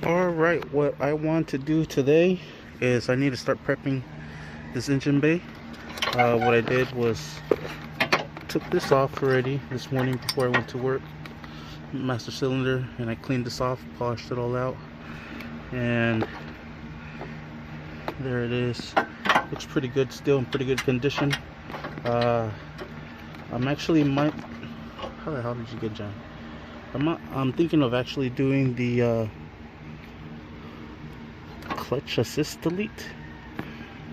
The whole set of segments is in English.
Alright, what I want to do today is I need to start prepping this engine bay. What I did was took this off already this morning before I went to work, master cylinder, and I cleaned this off, polished it all out, and there it is. Looks pretty good, still in pretty good condition. I'm actually how the hell did you get jammed? I'm thinking of actually doing the clutch assist delete.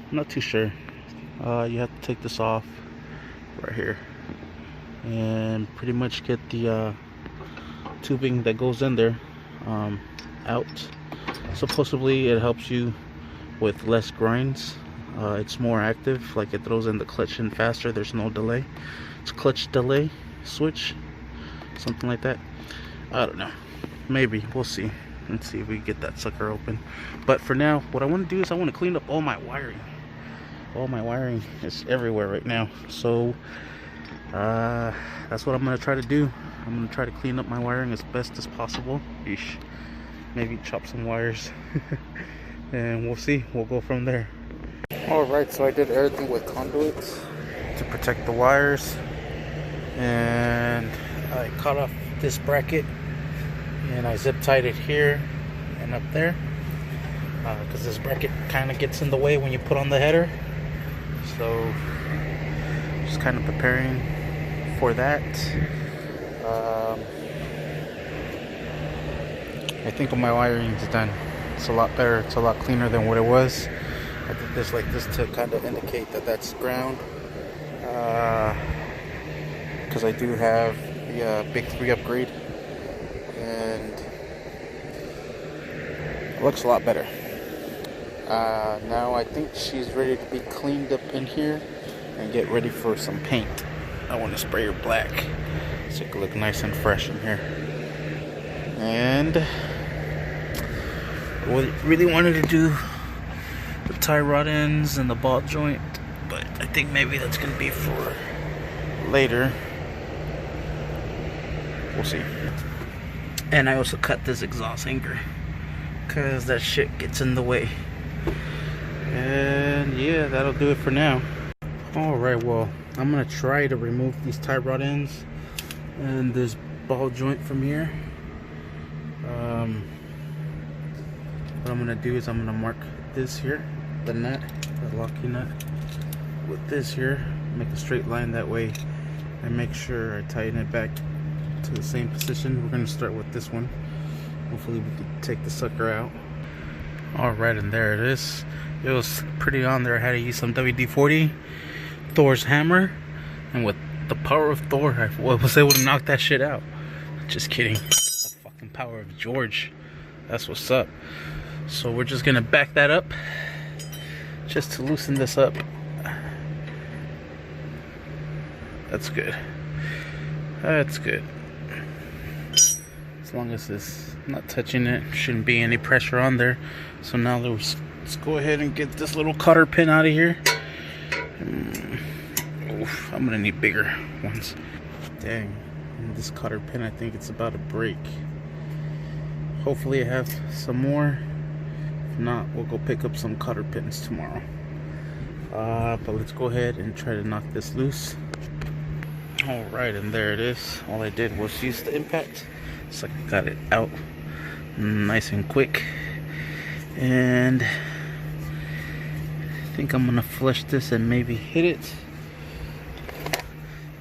I'm not too sure. You have to take this off right here and pretty much get the tubing that goes in there out. Supposedly it helps you with less grinds. It's more active, like it throws in the clutch in faster. There's no delay. It's clutch delay switch, something like that. I don't know, maybe we'll see. Let's see if we get that sucker open. But for now, what I want to do is I want to clean up all my wiring. All my wiring is everywhere right now, so that's what I'm going to try to do. I'm going to try to clean up my wiring as best as possible. Eesh. Maybe chop some wires and we'll see. We'll go from there. Alright, so I did everything with conduits to protect the wires, and I cut off this bracket and I zip tied it here and up there, because this bracket kind of gets in the way when you put on the header. So just kind of preparing for that. I think my wiring is done. It's a lot better, it's a lot cleaner than what it was. I did this like this to kind of indicate that that's ground, because I do have the big 3 upgrade, and it looks a lot better. Now I think she's ready to be cleaned up in here and get ready for some paint. I want to spray her black so it can look nice and fresh in here. And I really wanted to do the tie rod ends and the ball joint, but I think maybe that's going to be for later. We'll see. And I also cut this exhaust anchor because that shit gets in the way. And yeah, that'll do it for now. Alright, well, I'm going to try to remove these tie rod ends and this ball joint from here. What I'm going to do is I'm going to mark this here, the nut, the locking nut, with this here, make a straight line that way, and make sure I tighten it back to the same position. We're going to start with this one. Hopefully we can take the sucker out. Alright, and there it is. It was pretty on there. I had to use some WD-40, Thor's hammer, and with the power of Thor, I was able to knock that shit out. Just kidding. The fucking power of George. That's what's up. So we're just gonna back that up just to loosen this up. That's good. That's good. As long as it's not touching it, shouldn't be any pressure on there. So now let's go ahead and get this little cotter pin out of here. Oof, I'm gonna need bigger ones. Dang, and this cotter pin, I think it's about to break. Hopefully I have some more. If not, we'll go pick up some cotter pins tomorrow. But let's go ahead and try to knock this loose. Alright, and there it is. All I did was use the impact, so I got it out nice and quick. And I think I'm gonna flush this and maybe hit it.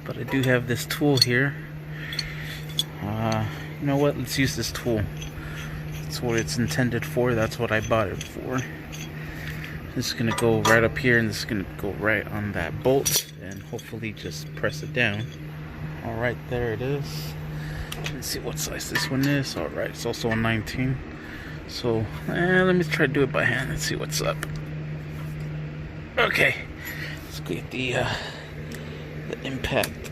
But I do have this tool here. You know what? Let's use this tool. That's what it's intended for. That's what I bought it for. This is gonna go right up here, and this is gonna go right on that bolt, and hopefully just press it down. Alright, there it is. Let's see what size this one is. Alright, it's also a 19. So let me try to do it by hand and see what's up. Okay, let's get the impact.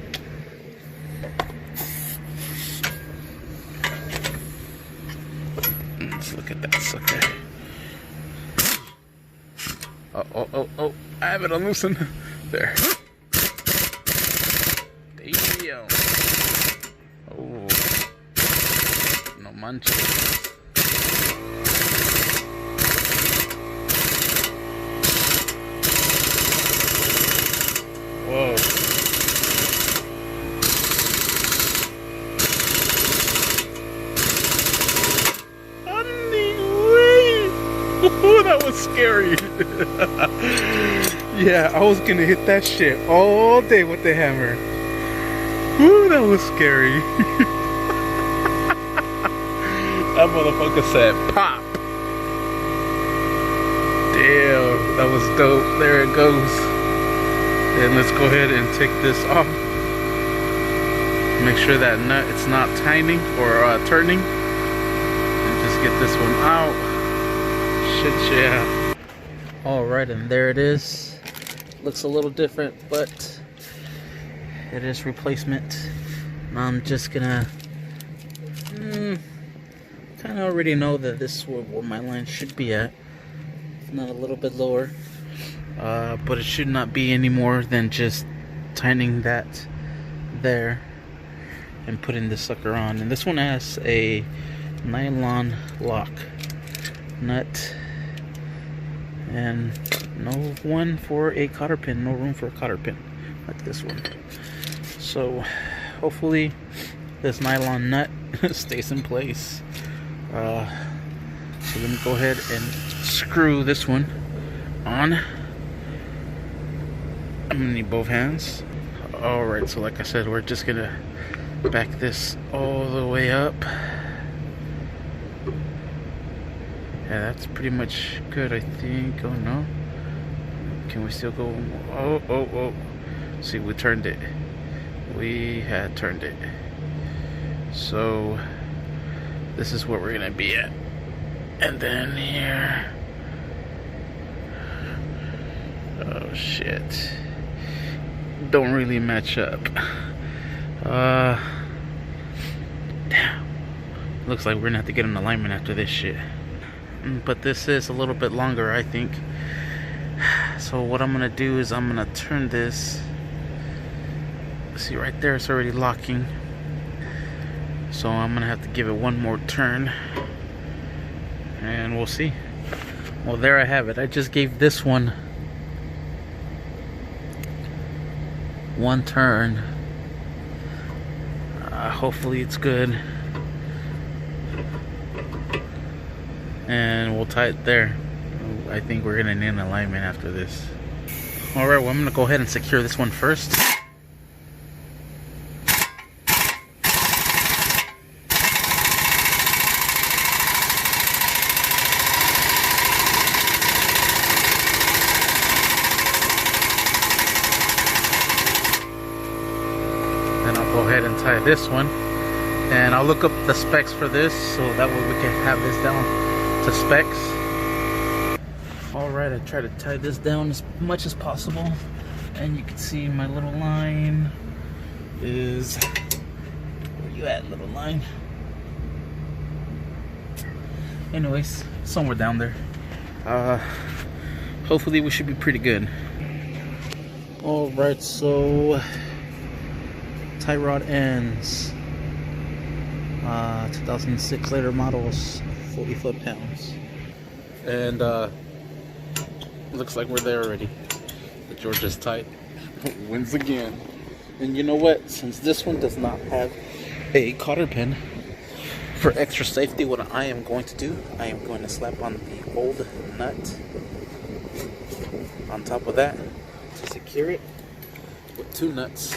Let's look at that sucker. Oh, I have it unloosened. There. Damn. Oh. No manches. Whoa. Ooh, that was scary. Yeah, I was gonna hit that shit all day with the hammer. Ooh, that was scary. That motherfucker said pop. Damn, that was dope. There it goes. And let's go ahead and take this off. Make sure that nut it's not tightening or turning. And just get this one out. Shit, yeah. Alright, and there it is. Looks a little different, but it is replacement. I'm just gonna kind of already know that this is where my line should be at. If not a little bit lower. But it should not be any more than just tightening that there and putting this sucker on. And this one has a nylon lock nut and no one for a cotter pin, no room for a cotter pin like this one. So hopefully this nylon nut stays in place. So let me go ahead and screw this one on. I'm gonna need both hands. Alright, so like I said, we're just gonna back this all the way up. Yeah, that's pretty much good, I think. Oh no. Can we still go? Oh. See, we turned it. We had turned it. So this is where we're gonna be at. And then here. Oh shit. Don't really match up. Damn. Looks like we're gonna have to get an alignment after this shit. But this is a little bit longer, I think. So what I'm gonna do is I'm gonna turn this. See right there, it's already locking. So I'm gonna have to give it one more turn. And we'll see. Well, there I have it. I just gave this one one turn. Hopefully it's good. And we'll tie it there. I think we're gonna need an alignment after this. Alright, well I'm gonna go ahead and secure this one first. Then I'll go ahead and tie this one. And I'll look up the specs for this so that way we can have this down to specs. Alright, I try to tie this down as much as possible. And you can see my little line is... Where you at, little line? Anyways, somewhere down there. Hopefully we should be pretty good. Alright, so... tie rod ends. 2006 later models, 40 foot-pounds. And looks like we're there already. The Georgia's tight. Wins again. And you know what? Since this one does not have a cotter pin, for extra safety, what I am going to do, I am going to slap on the old nut on top of that to secure it with two nuts.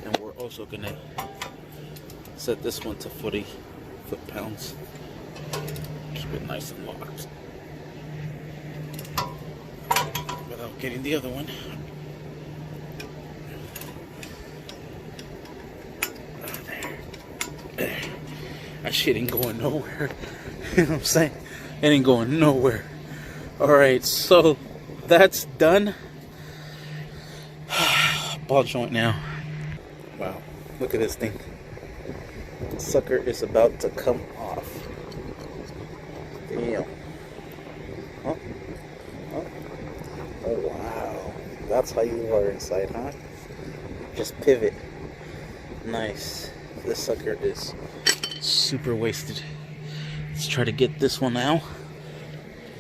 And we're also going to set this one to 40 foot-pounds. Keep it nice and locked without getting the other one. There. That shit ain't going nowhere. You know what I'm saying? It ain't going nowhere. Alright, so that's done. Ball joint now. Wow, look at this thing. The sucker is about to come off. Damn. Huh? Oh wow. That's how you are inside, huh? Just pivot. Nice. This sucker is super wasted. let's try to get this one out.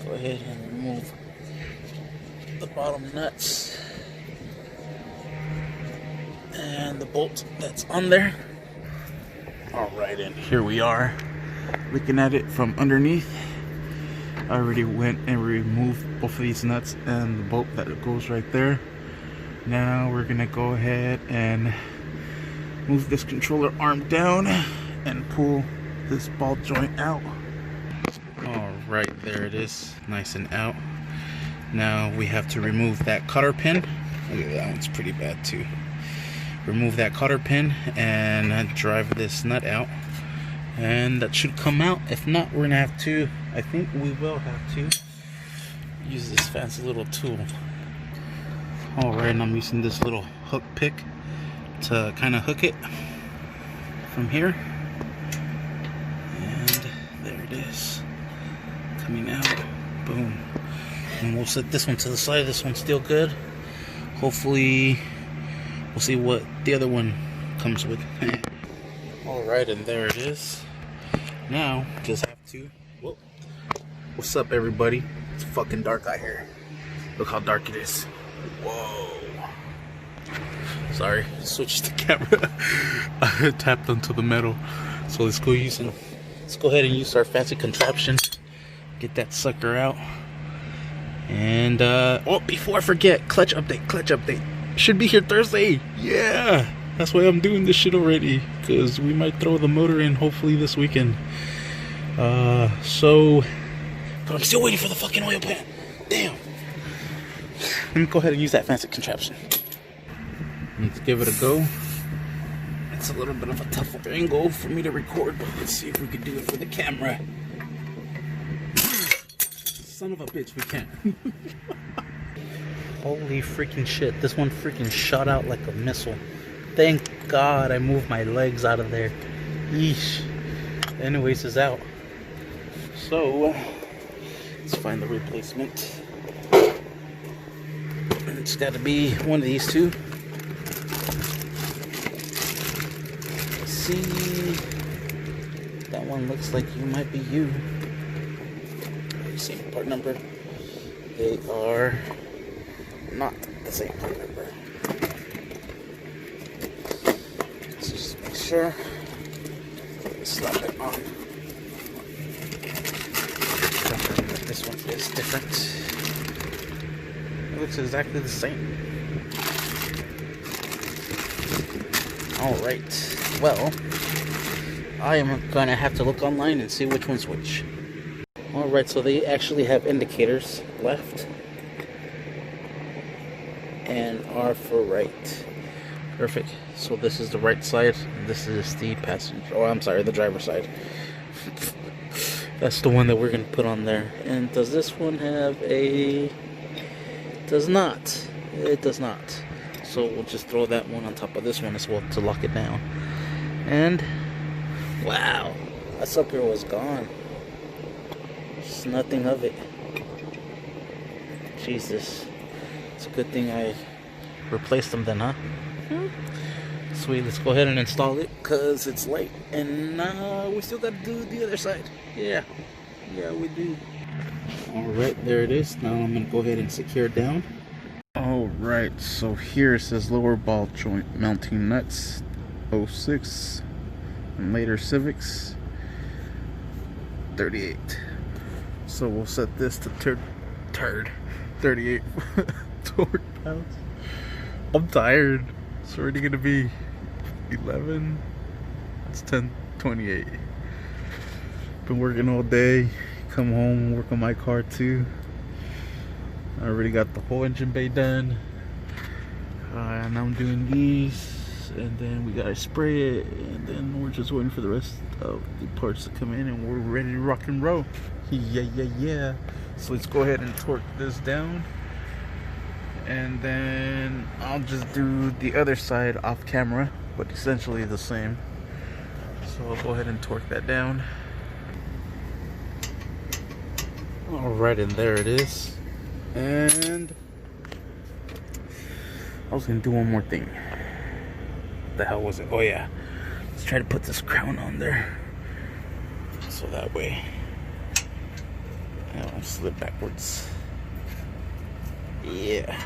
Go ahead and remove the bottom nuts and the bolt that's on there. Alright, and here we are looking at it from underneath. I already went and removed both of these nuts and the bolt that goes right there. Now we're gonna go ahead and move this controller arm down and pull this ball joint out. Alright, there it is, nice and out. Now we have to remove that cotter pin. Look at that one's pretty bad too. Remove that cotter pin and drive this nut out, and that should come out. If not, we're gonna have to, I think we will have to use this fancy little tool. Alright, and I'm using this little hook pick to kind of hook it from here, and there it is, coming out. Boom. And we'll set this one to the side. This one's still good. Hopefully we'll see what the other one comes with. Alright, and there it is. Now just have to, whoa. What's up, everybody? It's fucking dark out here. Look how dark it is. Whoa. Sorry, switched the camera. I tapped onto the metal. So let's go ahead and use our fancy contraption. Get that sucker out. And oh, before I forget, clutch update. Should be here Thursday. Yeah, that's why I'm doing this shit already, because we might throw the motor in hopefully this weekend. So, but I'm still waiting for the fucking oil pan. Damn. Let me go ahead and use that fancy contraption. Let's give it a go. It's a little bit of a tougher angle for me to record, but let's see if we can do it for the camera. Son of a bitch, we can't. Holy freaking shit, this one freaking shot out like a missile. Thank God I moved my legs out of there. Yeesh. Anyways, it's out. So, let's find the replacement. It's got to be one of these two. Let's see. That one looks like you might be you. Same part number. They are not the same part number. Let's just make sure. Slap it on. This one is different. It looks exactly the same. Alright. Well, I am gonna have to look online and see which one's which. Alright, so they actually have indicators left and R for right. Perfect. So this is the right side, this is the passenger, oh I'm sorry, the driver's side. That's the one that we're going to put on there. And does this one have a... Does not. It does not. So we'll just throw that one on top of this one as well to lock it down. And wow, that sucker was gone. Just nothing of it. Jesus. It's a good thing I replaced them then, huh? Sweet, let's go ahead and install it because it's late and we still got to do the other side. Yeah, we do. Alright, there it is. Now I'm going to go ahead and secure it down. Alright, so here it says lower ball joint mounting nuts 06 and later Civics 38. So we'll set this to 38 torque pounds. I'm tired. It's already going to be 11. It's 10:28. Been working all day. Come home, work on my car too. I already got the whole engine bay done. And I'm doing these, and then we gotta spray it, and then we're just waiting for the rest of the parts to come in, and we're ready to rock and roll. Yeah. So let's go ahead and torque this down, and then I'll just do the other side off camera, but essentially the same. So I'll go ahead and torque that down. Alright, and there it is. And I was gonna do one more thing. What the hell was it? Oh yeah, let's try to put this crown on there, so that way slid backwards. Yeah.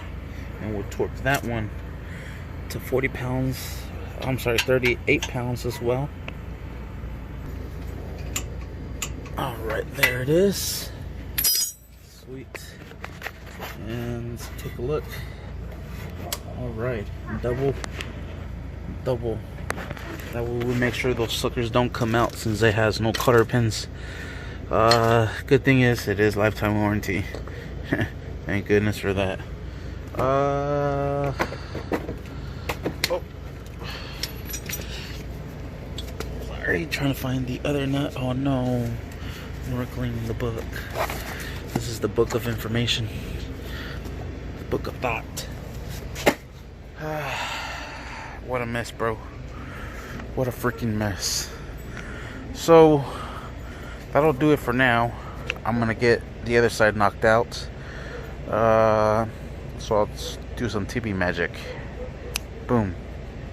And we'll torque that one to 40 pounds. I'm sorry, 38 pounds as well. Alright, there it is. Sweet. And let's take a look. Alright, double. That way we make sure those suckers don't come out since it has no cotter pins. Good thing is it is lifetime warranty. Thank goodness for that. Oh. Sorry, trying to find the other nut. Oh no. We're cleaning the book. This is the book of information. The book of thought. What a mess, bro. What a freaking mess. So, that'll do it for now. I'm gonna get the other side knocked out. So I'll do some TP magic. Boom.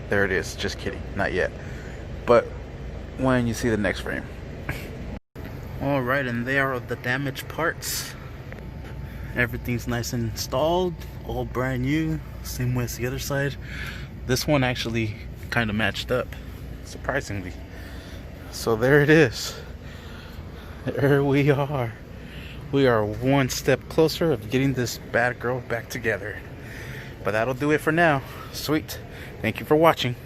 There it is. Just kidding. Not yet. But when you see the next frame. Alright, and there are the damaged parts. Everything's nice and installed. All brand new. Same way as the other side. This one actually kind of matched up, surprisingly. So there it is. There we are. We are one step closer of getting this bad girl back together. But that'll do it for now. Sweet. Thank you for watching.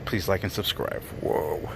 Please like and subscribe. Whoa.